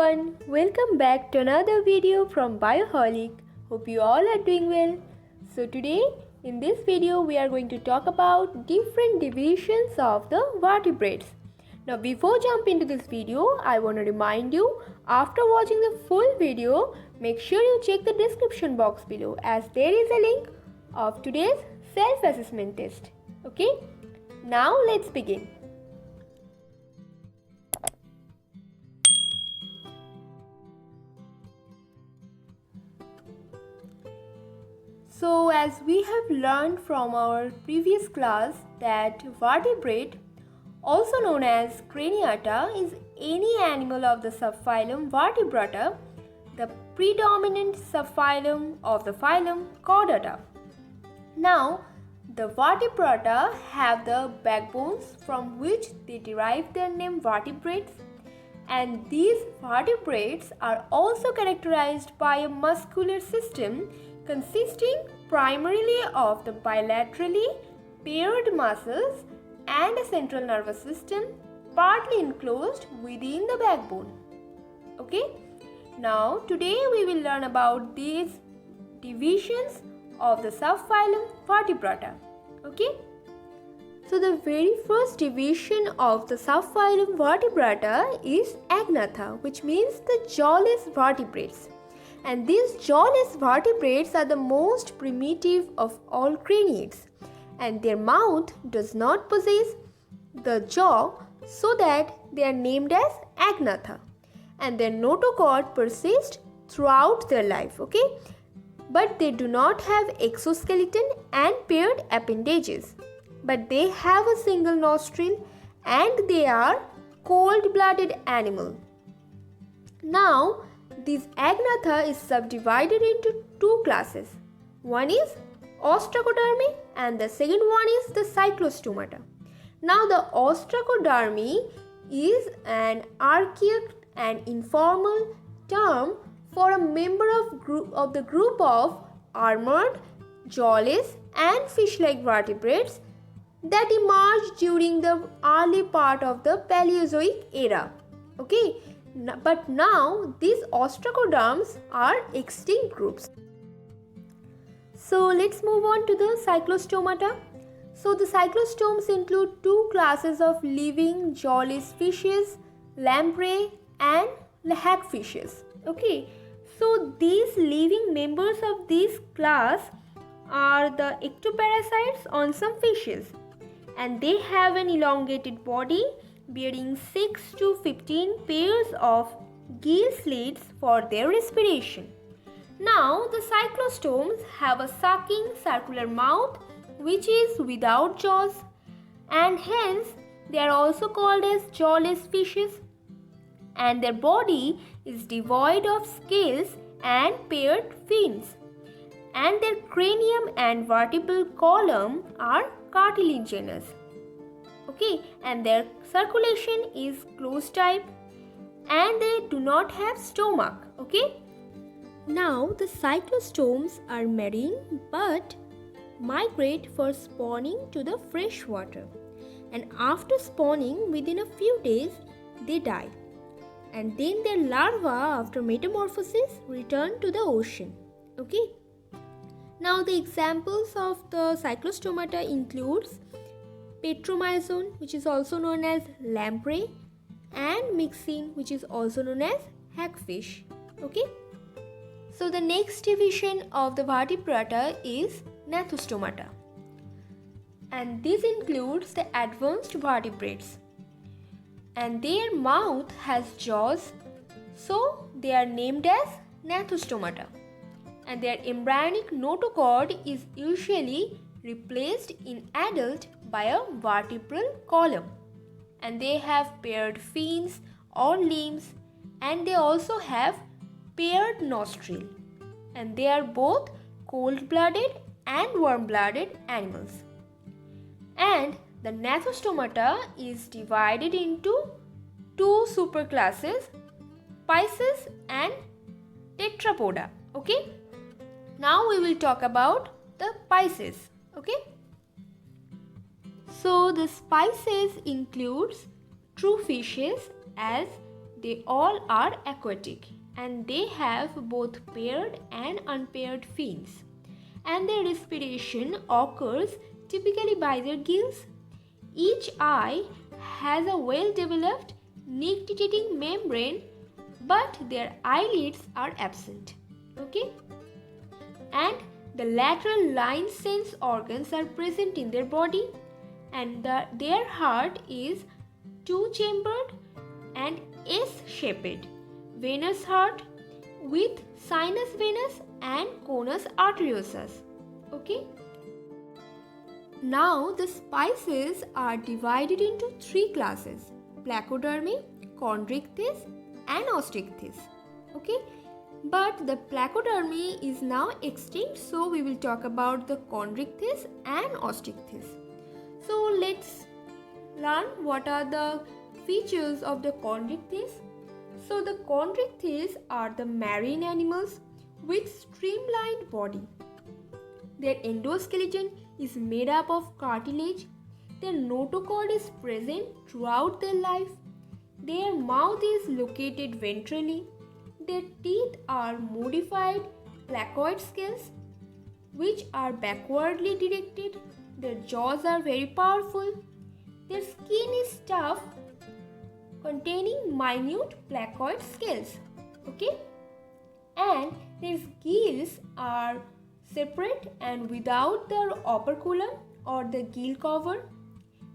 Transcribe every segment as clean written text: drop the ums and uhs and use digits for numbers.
everyone, welcome back to another video from Bioholic. Hope you all are doing well. So today in this video we are going to talk about different divisions of the vertebrates. Now before jump into this video, I want to remind you, after watching the full video, make sure you check the description box below as there is a link of today's self-assessment test. Okay, now let's begin. So as we have learned from our previous class that vertebrate, also known as craniata, is any animal of the subphylum Vertebrata, the predominant subphylum of the phylum Chordata. Now, the vertebrata have the backbones from which they derive their name vertebrates, and these vertebrates are also characterized by a muscular system consisting primarily of the bilaterally paired muscles and a central nervous system partly enclosed within the backbone. Okay, now today we will learn about these divisions of the subphylum Vertebrata. Okay, so the very first division of the subphylum Vertebrata is Agnatha, which means the jawless vertebrates. And these jawless vertebrates are the most primitive of all craniates, and their mouth does not possess the jaw, so that they are named as Agnatha, and their notochord persists throughout their life. Okay, but they do not have exoskeleton and paired appendages, but they have a single nostril and they are cold-blooded animal. Now this Agnatha is subdivided into two classes. One is Ostracodermy and the second one is the Cyclostomata. Now the Ostracodermy is an archaic and informal term for a member of the group of armored, jawless and fish-like vertebrates that emerged during the early part of the Paleozoic era. Okay. But now these ostracoderms are extinct groups. So let's move on to the cyclostomata. So the cyclostomes include two classes of living jawless fishes, lamprey and hagfishes. Okay, so these living members of this class are the ectoparasites on some fishes, and they have an elongated body bearing 6 to 15 pairs of gill slits for their respiration. Now, the cyclostomes have a sucking circular mouth which is without jaws, and hence they are also called as jawless fishes, and their body is devoid of scales and paired fins, and their cranium and vertebral column are cartilaginous. Okay, and their circulation is closed type and they do not have stomach. Okay, now the cyclostomes are marine but migrate for spawning to the fresh water, and after spawning within a few days they die, and then their larvae after metamorphosis return to the ocean. Okay, now the examples of the cyclostomata includes Petromyzon, which is also known as lamprey, and Myxine, which is also known as hagfish. Okay, so the next division of the vertebrata is Gnathostomata, and this includes the advanced vertebrates, and their mouth has jaws, so they are named as Gnathostomata, and their embryonic notochord is usually replaced in adult by a vertebral column, and they have paired fins or limbs, and they also have paired nostril, and they are both cold-blooded and warm-blooded animals. And the Gnathostomata is divided into two superclasses, Pisces and Tetrapoda. Okay, now we will talk about the Pisces. Okay, so the Pisces includes true fishes as they all are aquatic and they have both paired and unpaired fins, and their respiration occurs typically by their gills. Each eye has a well developed nictitating membrane, but their eyelids are absent. Okay? And the lateral line sense organs are present in their body, and their heart is two-chambered and S-shaped venous heart with sinus venous and conus arteriosus. Okay? Now the spices are divided into three classes: Placodermi, Chondrichthyes and Osteichthyes. Okay? But the Placodermi is now extinct, so we will talk about the Chondrichthyes and Osteichthyes. So let's learn what are the features of the Chondrichthyes. So the Chondrichthyes are the marine animals with streamlined body. Their endoskeleton is made up of cartilage. Their notochord is present throughout their life. Their mouth is located ventrally. Their teeth are modified placoid scales which are backwardly directed. Their jaws are very powerful. Their skin is tough, containing minute placoid scales. Okay? And their gills are separate and without the operculum or the gill cover.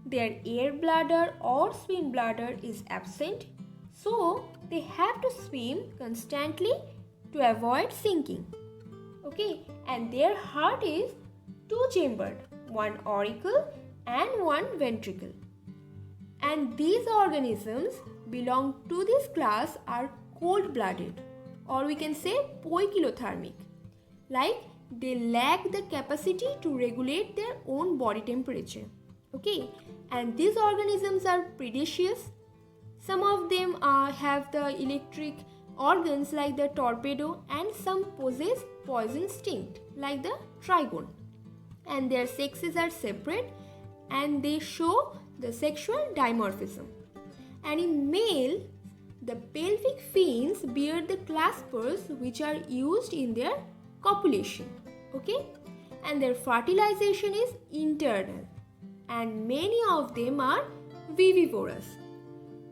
Their air bladder or swim bladder is absent, so they have to swim constantly to avoid sinking. Okay, and their heart is two-chambered, one auricle and one ventricle. And these organisms belong to this class are cold-blooded, or we can say poikilothermic. Like they lack the capacity to regulate their own body temperature. Okay, and these organisms are predaceous. Some of them have the electric organs like the torpedo, and some possess poison instinct like the trigone. And their sexes are separate and they show the sexual dimorphism. And in male, the pelvic fins bear the claspers which are used in their copulation. Okay, and their fertilization is internal, and many of them are vivivorous.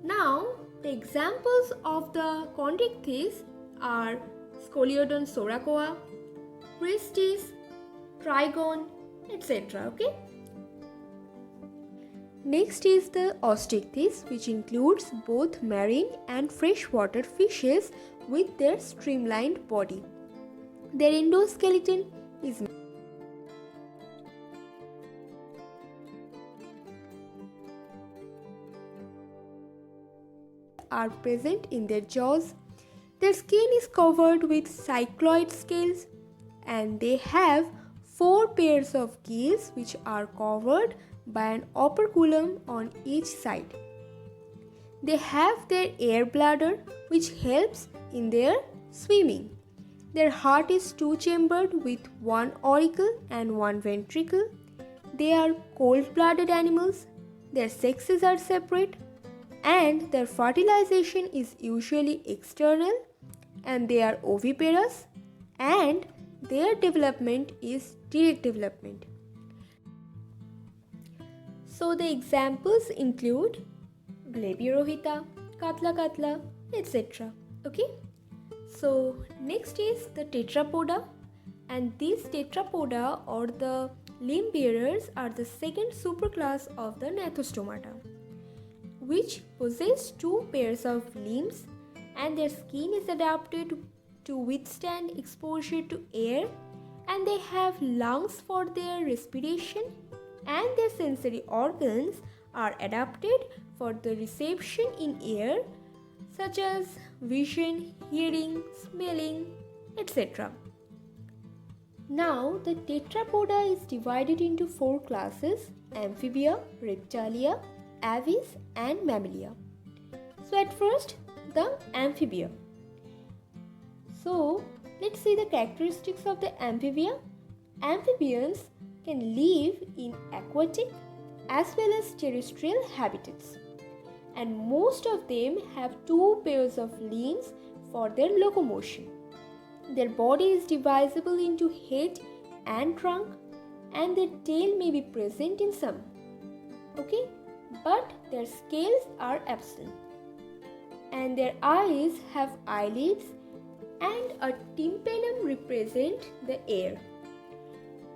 Now, the examples of the Chondrichthyes are Scoliodon soracoa, Christis, Trigone, etc. Okay. Next is the Osteichthyes, which includes both marine and freshwater fishes with their streamlined body. Their endoskeleton is are present in their jaws. Their skin is covered with cycloid scales, and they have 4 pairs of gills which are covered by an operculum on each side. They have their air bladder which helps in their swimming. Their heart is two-chambered with one auricle and one ventricle. They are cold-blooded animals. Their sexes are separate, and their fertilization is usually external, and they are oviparous, and their development is direct development. So the examples include Glebiorohita, Katla, etc. Okay. So next is the Tetrapoda, and these Tetrapoda or the limb bearers are the second superclass of the Gnathostomata, which possess 2 pairs of limbs, and their skin is adapted to withstand exposure to air, and they have lungs for their respiration, and their sensory organs are adapted for the reception in air such as vision, hearing, smelling, etc. Now the Tetrapoda is divided into 4 classes: Amphibia, Reptilia, Aves and Mammalia. So at first, the Amphibia. So let's see the characteristics of the Amphibia. Amphibians can live in aquatic as well as terrestrial habitats, and most of them have two pairs of limbs for their locomotion. Their body is divisible into head and trunk, and their tail may be present in some. Okay, but their scales are absent. And their eyes have eyelids, and a tympanum represents the air.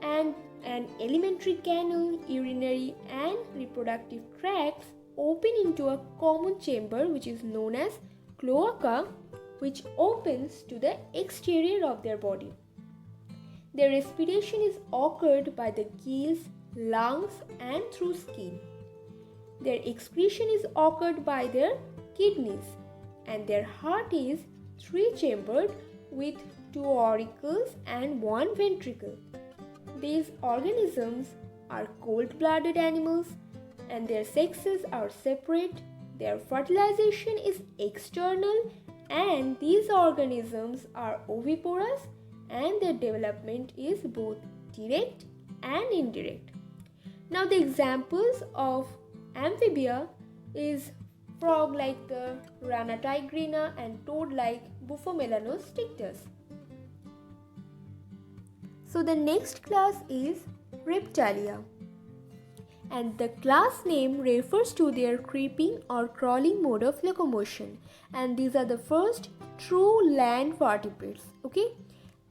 And an alimentary canal, urinary and reproductive tracts open into a common chamber which is known as cloaca, which opens to the exterior of their body. Their respiration is occurred by the gills, lungs and through skin. Their excretion is occurred by their kidneys, and their heart is three-chambered with two auricles and one ventricle. These organisms are cold-blooded animals, and their sexes are separate. Their fertilization is external, and these organisms are oviparous, and their development is both direct and indirect. Now the examples of amphibia is frog like the Rana tigrina and toad like Buphomelanos stictus. So the next class is Reptilia, and the class name refers to their creeping or crawling mode of locomotion, and these are the first true land vertebrates. Okay,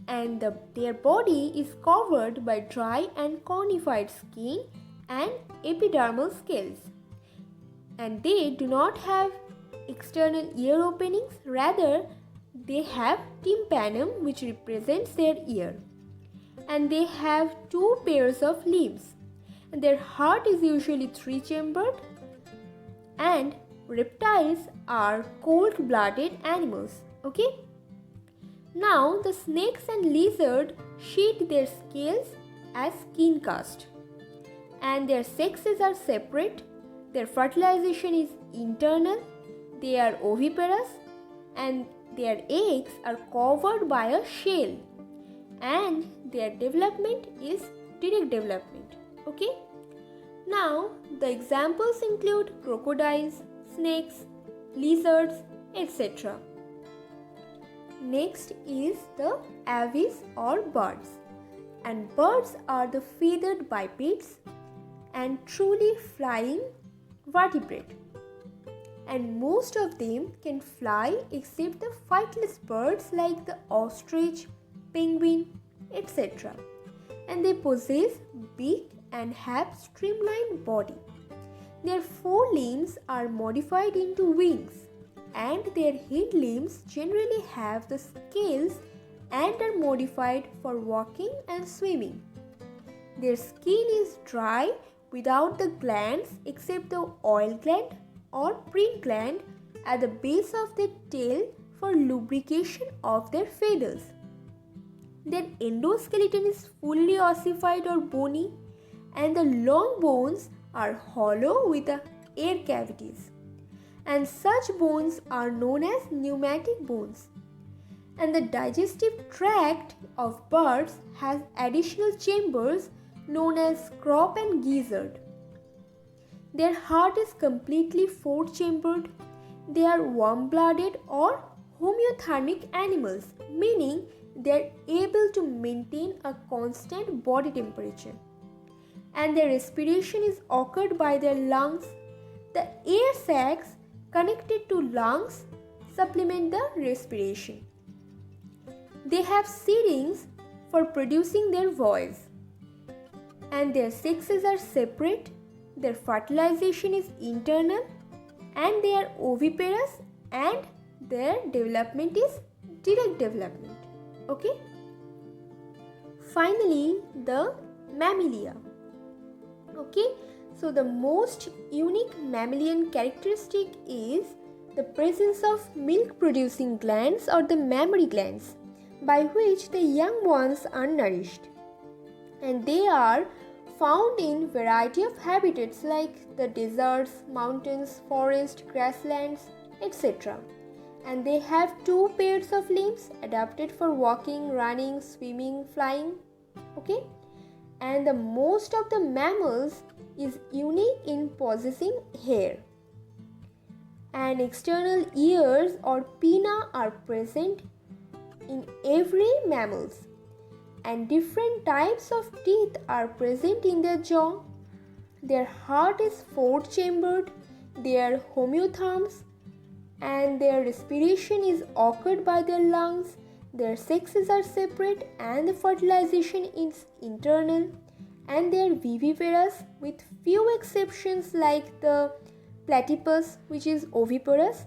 and their body is covered by dry and cornified skin and epidermal scales, and they do not have external ear openings, rather they have tympanum which represents their ear, and they have two pairs of limbs, and their heart is usually three-chambered, and reptiles are cold-blooded animals. Okay, now the snakes and lizards shed their scales as skin cast, and their sexes are separate. Their fertilization is internal. They are oviparous, and their eggs are covered by a shell, and their development is direct development. Okay, now the examples include crocodiles, snakes, lizards, etc. Next is the aves or birds, and birds are the feathered bipeds and truly flying vertebrate, and most of them can fly except the flightless birds like the ostrich, penguin, etc. And they possess beak and have streamlined body. Their forelimbs are modified into wings, and their hind limbs generally have the scales and are modified for walking and swimming. Their skin is dry without the glands except the oil gland or preen gland at the base of their tail for lubrication of their feathers. Their endoskeleton is fully ossified or bony, and the long bones are hollow with air cavities, and such bones are known as pneumatic bones. And the digestive tract of birds has additional chambers known as crop and gizzard. Their heart is completely four-chambered. They are warm-blooded or homeothermic animals, meaning they are able to maintain a constant body temperature. And their respiration is occurred by their lungs. The air sacs connected to lungs supplement the respiration. They have syringes for producing their voice, and their sexes are separate. Their fertilization is internal, and they are oviparous, and their development is direct development. Okay. Finally, the mammalia. Okay, so the most unique mammalian characteristic is the presence of milk producing glands or the mammary glands, by which the young ones are nourished, and they are found in variety of habitats like the deserts, mountains, forests, grasslands, etc. And they have two pairs of limbs adapted for walking, running, swimming, flying. Okay, and the most of the mammals is unique in possessing hair. and external ears or pinna are present in every mammals, and different types of teeth are present in their jaw. Their heart is four-chambered, their homeotherms, and their respiration is occurred by their lungs. Their sexes are separate and the fertilization is internal, and they are viviparous with few exceptions like the platypus, which is oviparous,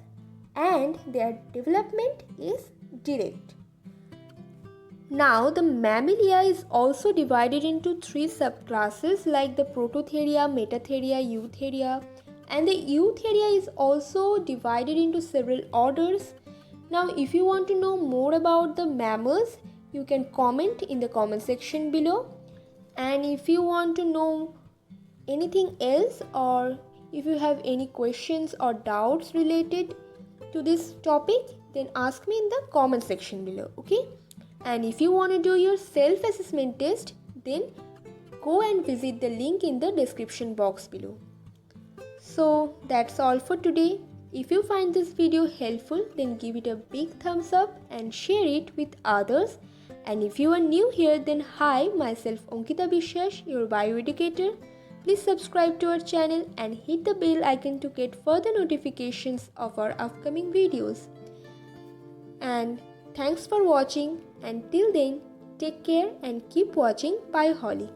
and their development is direct. Now, the Mammalia is also divided into three subclasses like the Prototheria, Metatheria, Eutheria, and the Eutheria is also divided into several orders. Now, if you want to know more about the mammals, you can comment in the comment section below. And if you want to know anything else, or if you have any questions or doubts related to this topic, then ask me in the comment section below, okay? And if you want to do your self-assessment test, then go and visit the link in the description box below. So that's all for today. If you find this video helpful, then give it a big thumbs up and share it with others. And if you are new here, then hi, myself Ankita Bishwas, your bioeducator. Please subscribe to our channel and hit the bell icon to get further notifications of our upcoming videos. And thanks for watching, and till then, take care and keep watching Bioholic.